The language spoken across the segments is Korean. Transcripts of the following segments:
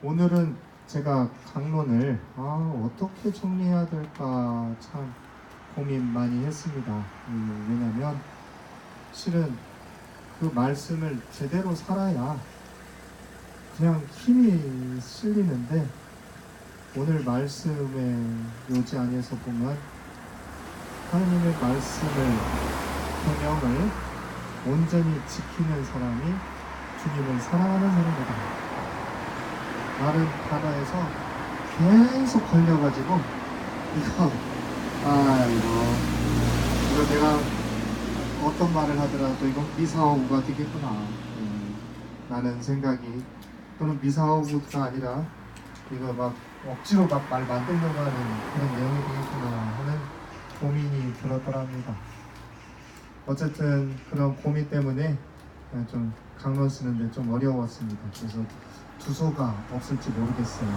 오늘은 제가 강론을 어떻게 정리해야 될까 참 고민 많이 했습니다. 왜냐면 실은 그 말씀을 제대로 살아야 그냥 힘이 실리는데, 오늘 말씀의 요지 안에서 보면 하나님의 말씀을, 계명을 온전히 지키는 사람이 주님을 사랑하는 사람이다. 다른 단어에서 계속 걸려가지고 이거 내가 어떤 말을 하더라도 이건 미사오구가 되겠구나 라는 생각이, 또는 미사오구가 아니라 이거 막 억지로 막 말 만들려고 하는 그런 내용이 되겠구나 하는 고민이 들었더랍니다. 어쨌든 그런 고민 때문에 좀 강론 쓰는데 좀 어려웠습니다. 그래서 주소가 없을지 모르겠어요.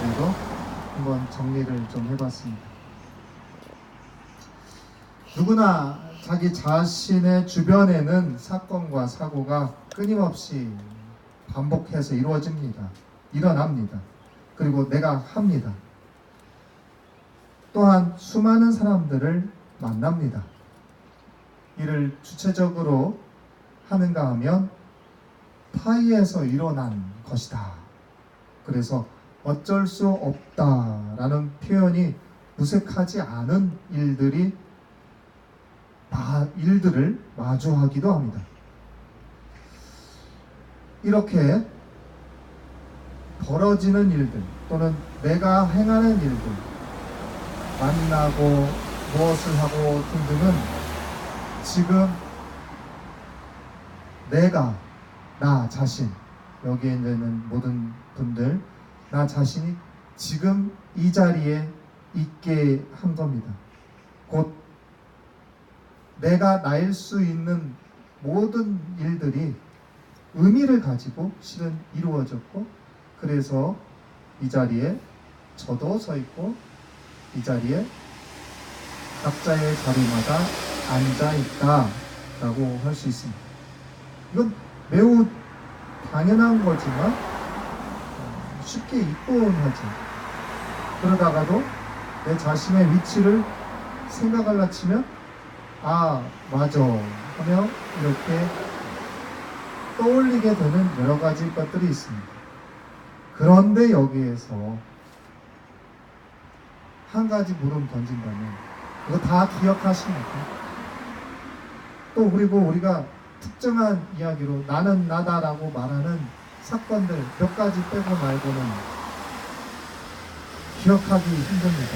그래도 한번 정리를 좀 해봤습니다. 누구나 자기 자신의 주변에는 사건과 사고가 끊임없이 반복해서 이루어집니다. 일어납니다. 그리고 내가 합니다. 또한 수많은 사람들을 만납니다. 이를 주체적으로 하는가 하면 타의에서 일어난 것이다. 그래서 어쩔 수 없다라는 표현이 무색하지 않은 일들을 마주하기도 합니다. 이렇게 벌어지는 일들, 또는 내가 행하는 일들, 만나고 무엇을 하고 등등은 지금 내가, 나 자신, 여기에 있는 모든 분들, 나 자신이 지금 이 자리에 있게 한 겁니다. 곧 내가 나일 수 있는 모든 일들이 의미를 가지고 실은 이루어졌고, 그래서 이 자리에 저도 서 있고, 이 자리에 각자의 자리마다 앉아 있다라고 할 수 있습니다. 이건 매우 당연한 거지만 쉽게 잊곤 하지. 그러다가도 내 자신의 위치를 생각하려 치면 맞아 하며 이렇게 떠올리게 되는 여러 가지 것들이 있습니다. 그런데 여기에서 한 가지 물음 던진다면 이거 다 기억하십니까? 또 그리고 우리가 특정한 이야기로 나는 나다라고 말하는 사건들 몇 가지 빼고 말고는 기억하기 힘듭니다.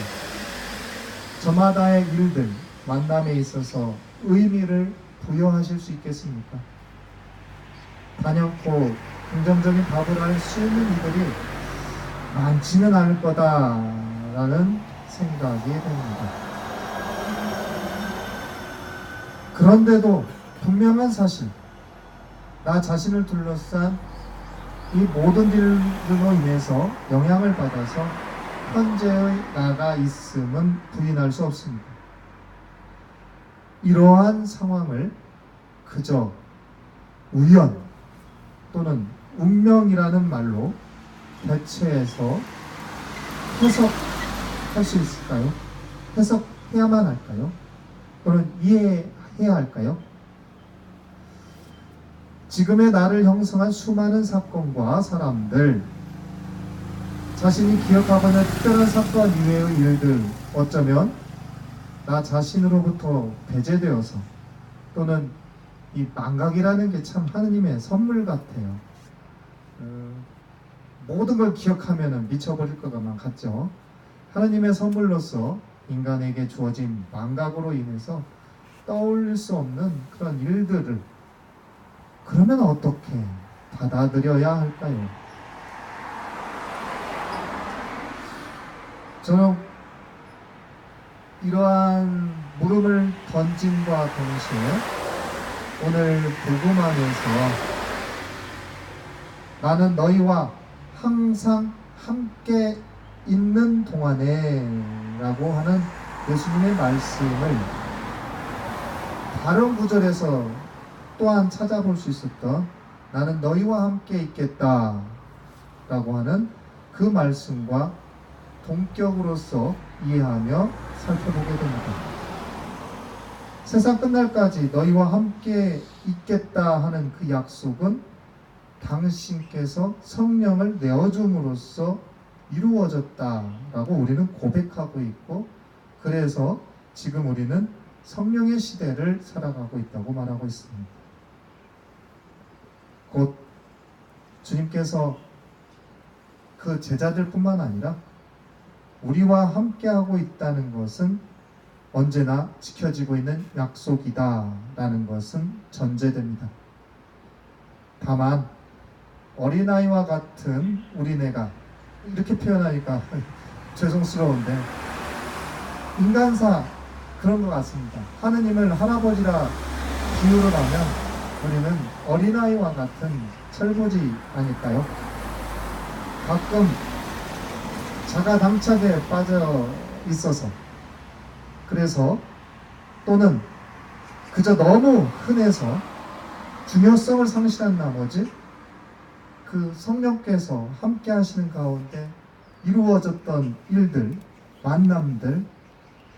저마다의 일들, 만남에 있어서 의미를 부여하실 수 있겠습니까? 단연코 긍정적인 답을 할 수 있는 이들이 많지는 않을 거다라는 생각이 됩니다. 그런데도 분명한 사실, 나 자신을 둘러싼 이 모든 일들로 인해서 영향을 받아서 현재의 나가 있음은 부인할 수 없습니다. 이러한 상황을 그저 우연 또는 운명이라는 말로 대체해서 해석할 수 있을까요? 해석해야만 할까요? 또는 이해해야 할까요? 지금의 나를 형성한 수많은 사건과 사람들, 자신이 기억하고 있는 특별한 사건 이외의 일들, 어쩌면 나 자신으로부터 배제되어서, 또는 이 망각이라는 게 참 하느님의 선물 같아요. 모든 걸 기억하면 미쳐버릴 것만 같죠. 하느님의 선물로서 인간에게 주어진 망각으로 인해서 떠올릴 수 없는 그런 일들을 그러면 어떻게 받아들여야 할까요? 저는 이러한 물음을 던짐과 동시에 오늘 복음하면서 나는 너희와 항상 함께 있는 동안에 라고 하는 예수님의 말씀을 다른 구절에서 또한 찾아볼 수 있었던 나는 너희와 함께 있겠다 라고 하는 그 말씀과 동격으로서 이해하며 살펴보게 됩니다. 세상 끝날까지 너희와 함께 있겠다 하는 그 약속은 당신께서 성령을 내어줌으로써 이루어졌다라고 우리는 고백하고 있고, 그래서 지금 우리는 성령의 시대를 살아가고 있다고 말하고 있습니다. 곧 주님께서 그 제자들뿐만 아니라 우리와 함께하고 있다는 것은 언제나 지켜지고 있는 약속이다라는 것은 전제됩니다. 다만 어린아이와 같은 우리네가, 이렇게 표현하니까 죄송스러운데 인간사 그런 것 같습니다. 하느님을 할아버지라 비유를 하면 우리는 어린아이와 같은 철부지 아닐까요? 가끔 자가당착에 빠져 있어서, 그래서 또는 그저 너무 흔해서 중요성을 상실한 나머지 그 성령께서 함께 하시는 가운데 이루어졌던 일들, 만남들,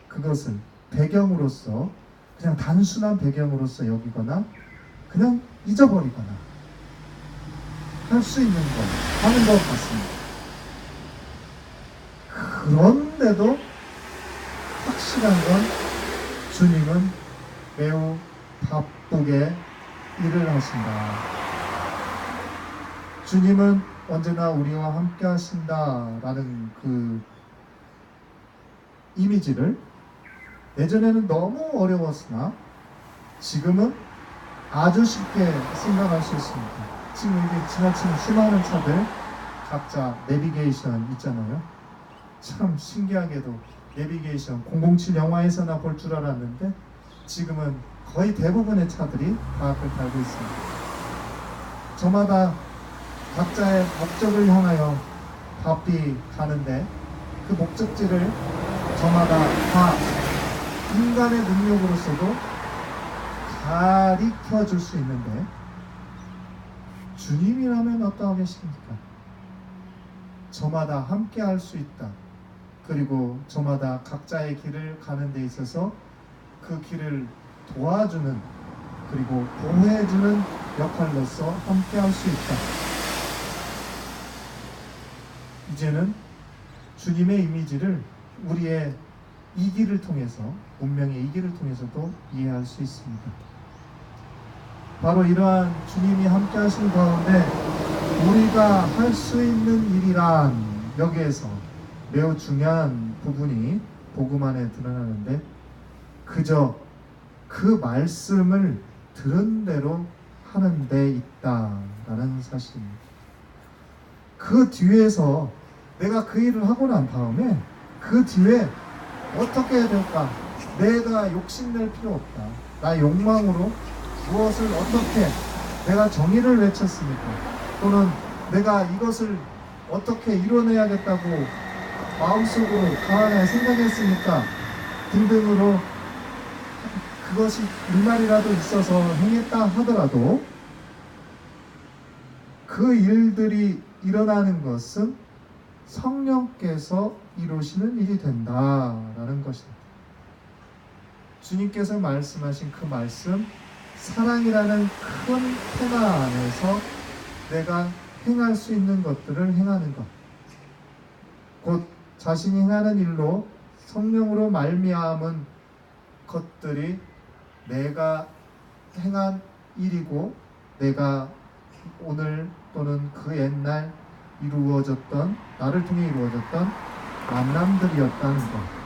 그것을 배경으로서, 그냥 단순한 배경으로서 여기거나 그냥 잊어버리거나 할 수 있는 것 하는 것 같습니다. 그런데도 확실한 건 주님은 매우 바쁘게 일을 하신다. 주님은 언제나 우리와 함께 하신다라는 그 이미지를 예전에는 너무 어려웠으나 지금은 아주 쉽게 생각할 수 있습니다. 지금 이게 지나치는 수많은 차들 각자 내비게이션 있잖아요. 참 신기하게도 내비게이션 007 영화에서나 볼 줄 알았는데 지금은 거의 대부분의 차들이 다 그걸 달고 있습니다. 저마다 각자의 목적을 향하여 바삐 가는데 그 목적지를 저마다 다 인간의 능력으로서도 가리켜 줄 수 있는데 주님이라면 어떠하겠습니까? 저마다 함께 할 수 있다. 그리고 저마다 각자의 길을 가는 데 있어서 그 길을 도와주는, 그리고 보호해주는 역할로서 함께 할 수 있다. 이제는 주님의 이미지를 우리의 이 길을 통해서, 운명의 이 길을 통해서도 이해할 수 있습니다. 바로 이러한 주님이 함께 하시는 가운데 우리가 할 수 있는 일이란, 여기에서 매우 중요한 부분이 복음 안에 드러나는데, 그저 그 말씀을 들은 대로 하는 데 있다라는 사실입니다. 그 뒤에서 내가 그 일을 하고 난 다음에 그 뒤에 어떻게 해야 될까? 내가 욕심낼 필요 없다. 나의 욕망으로 무엇을 어떻게, 내가 정의를 외쳤으니까, 또는 내가 이것을 어떻게 이뤄내야겠다고 마음속으로 가만히 생각했으니까 등등으로 그것이 일말이라도 있어서 행했다 하더라도 그 일들이 일어나는 것은 성령께서 이루시는 일이 된다라는 것입니다. 주님께서 말씀하신 그 말씀, 사랑이라는 큰 테마 안에서 내가 행할 수 있는 것들을 행하는 것, 곧 자신이 행하는 일로 성령으로 말미암은 것들이 내가 행한 일이고, 내가 오늘 또는 그 옛날 이루어졌던, 나를 통해 이루어졌던 만남들이었다는 것.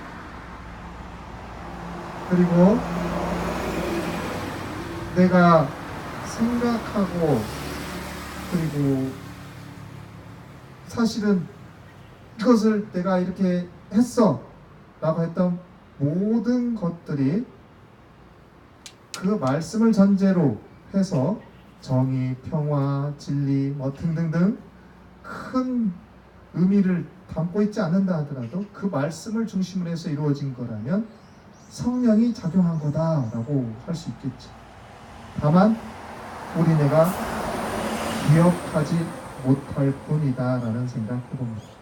그리고 내가 생각하고, 그리고 사실은 이것을 내가 이렇게 했어 라고 했던 모든 것들이 그 말씀을 전제로 해서 정의, 평화, 진리 뭐 등등등 큰 의미를 담고 있지 않는다 하더라도 그 말씀을 중심으로 해서 이루어진 거라면 성령이 작용한 거다라고 할 수 있겠죠. 다만 우리네가 기억하지 못할 뿐이다 라는 생각해봅니다.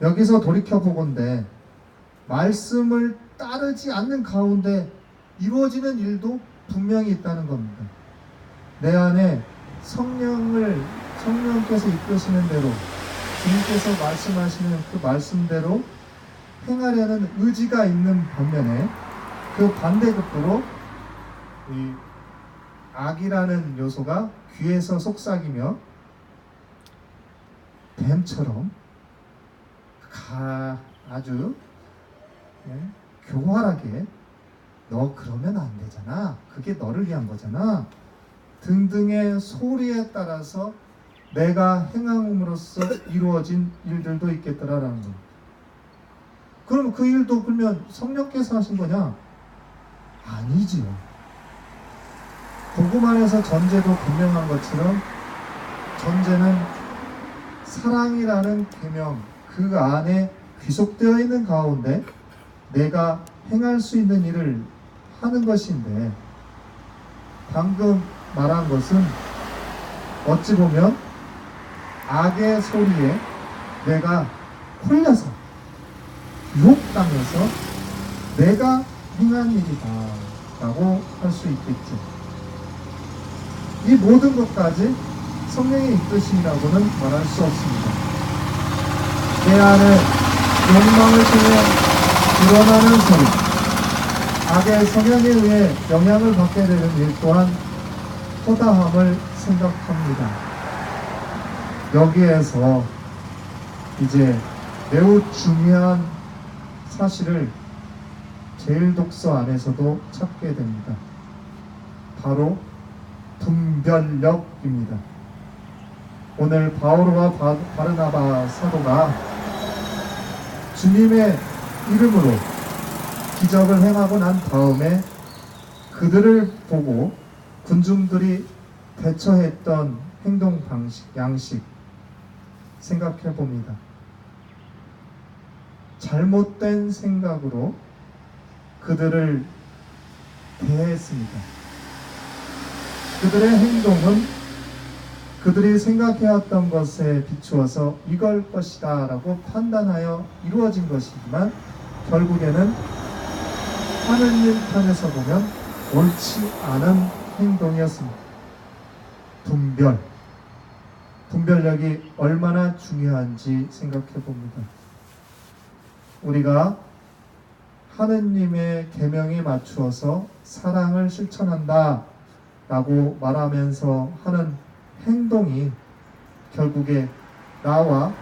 여기서 돌이켜보건대 말씀을 따르지 않는 가운데 이루어지는 일도 분명히 있다는 겁니다. 내 안에 성령께서 이끄시는 대로, 주님께서 말씀하시는 그 말씀대로 행하려는 의지가 있는 반면에 그 반대급부로 이 악이라는 요소가 귀에서 속삭이며 뱀처럼 아주 교활하게 너 그러면 안 되잖아, 그게 너를 위한 거잖아 등등의 소리에 따라서 내가 행함으로써 이루어진 일들도 있겠더라라는 겁니다. 그럼 그 일도 그러면 성령께서 하신 거냐? 아니지요. 복음 안에서 전제도 분명한 것처럼 전제는 사랑이라는 계명 그 안에 귀속되어 있는 가운데 내가 행할 수 있는 일을 하는 것인데, 방금 말한 것은 어찌 보면 악의 소리에 내가 홀려서 유혹당해서 내가 행한 일이다 라고 할 수 있겠죠. 이 모든 것까지 성령의 이끄심이라고는 말할 수 없습니다. 내 안에 욕망을 통해 드러나는 소리, 악의 성향에 의해 영향을 받게 되는 일 또한 허다함을 생각합니다. 여기에서 이제 매우 중요한 사실을 제1독서 안에서도 찾게 됩니다. 바로 분별력입니다. 오늘 바오로와 바르나바 사도가 주님의 이름으로 기적을 행하고 난 다음에 그들을 보고 군중들이 대처했던 행동 방식, 양식 생각해 봅니다. 잘못된 생각으로 그들을 대했습니다. 그들의 행동은 그들이 생각해왔던 것에 비추어서 이걸 것이다 라고 판단하여 이루어진 것이지만 결국에는 하느님 편에서 보면 옳지 않은 행동이었습니다. 분별력이 얼마나 중요한지 생각해 봅니다. 우리가 하느님의 계명에 맞추어서 사랑을 실천한다 라고 말하면서 하는 행동이 결국에 나와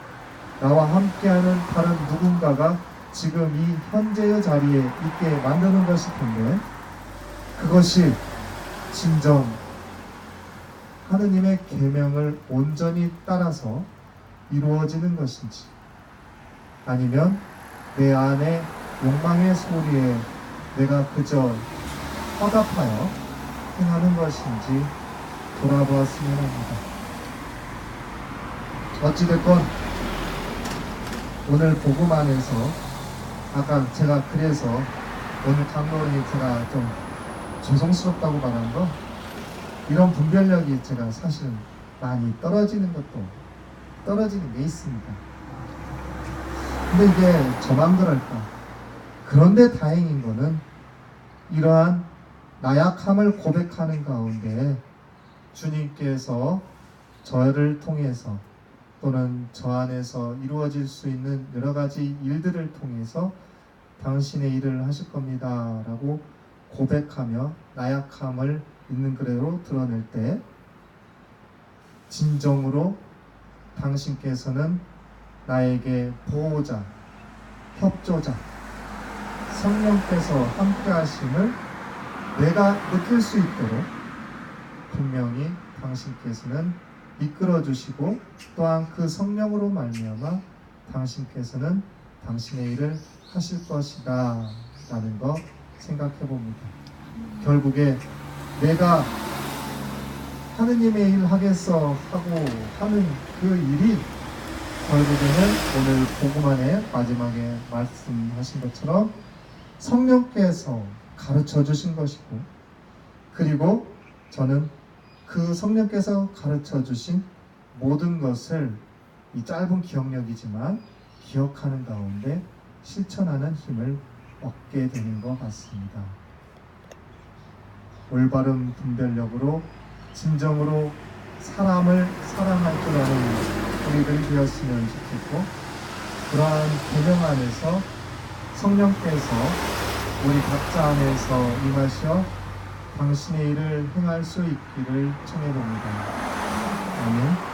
함께하는 다른 누군가가 지금 이 현재의 자리에 있게 만드는 것일 텐데, 그것이 진정 하느님의 계명을 온전히 따라서 이루어지는 것인지, 아니면 내 안에 욕망의 소리에 내가 그저 화답하여 행하는 것인지 돌아보았으면 합니다. 어찌됐건 오늘 복음 안에서 아까 제가 그래서 오늘 강론이 제가 좀 죄송스럽다고 말한 거, 이런 분별력이 제가 사실은 많이 떨어지는 게 있습니다. 근데 이게 저만 그럴까? 그런데 다행인 거는 이러한 나약함을 고백하는 가운데 주님께서 저를 통해서 또는 저 안에서 이루어질 수 있는 여러 가지 일들을 통해서 당신의 일을 하실 겁니다 라고 고백하며 나약함을 있는 그대로 드러낼 때 진정으로 당신께서는 나에게 보호자, 협조자, 성령께서 함께 하심을 내가 느낄 수 있도록 분명히 당신께서는 이끌어 주시고, 또한 그 성령으로 말미암아 당신께서는 당신의 일을 하실 것이다 라는 거 생각해 봅니다. 결국에 내가 하느님의 일 하겠어 하고 하는 그 일이 결국에는 오늘 복음 안에 마지막에 말씀하신 것처럼 성령께서 가르쳐 주신 것이고, 그리고 저는 그 성령께서 가르쳐 주신 모든 것을 이 짧은 기억력이지만 기억하는 가운데 실천하는 힘을 얻게 되는 것 같습니다. 올바른 분별력으로 진정으로 사람을 사랑할 줄 아는 우리들이 되었으면 좋겠고, 그러한 계명 안에서 성령께서 우리 각자 안에서 임하셔 당신의 일을 행할 수 있기를 청해봅니다. 아멘.